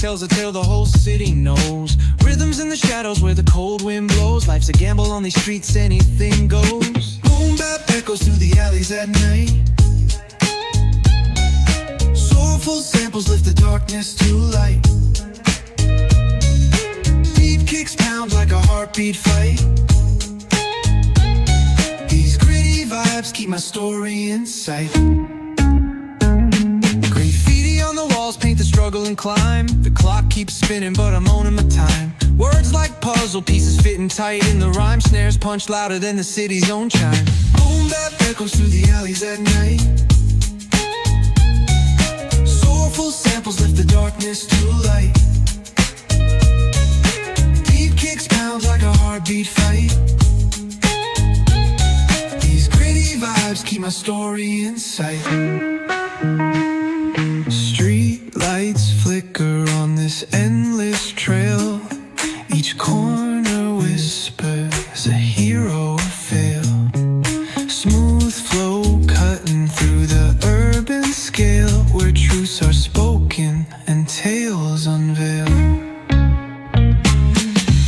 tells a tale the whole city knows. Rhythms in the shadows where the cold wind blows. Life's a gamble on these streets, anything goes. Boom bap echoes through the alleys at night. Soulful samples lift the darkness to light. Beat kicks pound like a heartbeat fight. These gritty vibes keep my story in sight. Graffiti on the walls paint the struggle and climb. The clock keeps spinning but I'm owning my time. Words like puzzle pieces fitting tight in the rhyme. Snares punch louder than the city's own chime. Boom bap echoes through the alleys at night. Soulful samples lift the darkness to light. Beat kicks pound like a heartbeat fight. These gritty vibes keep my story in sight. Street lights flicker on this endless trail. Each corner whispers a hero fail. Smooth flow cutting through the urban scale, where truths are spoken and tales unveil.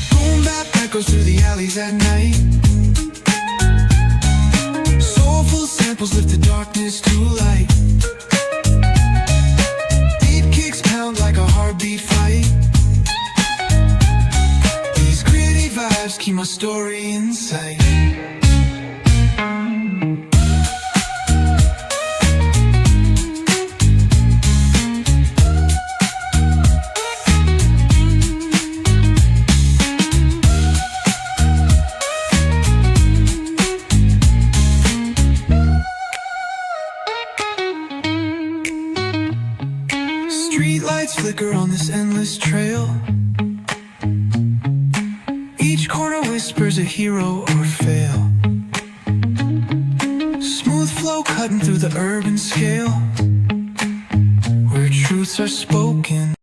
Boom bap echoes through the alleys at night. Soulful samples lift the darkness to light. Beat kicks pound like a heartbeat fight. These gritty vibes keep my story in sight. Street lights flicker on this endless trail. Each corner whispers a hero or fail. Smooth flow cutting through the urban scale, where truths are spoken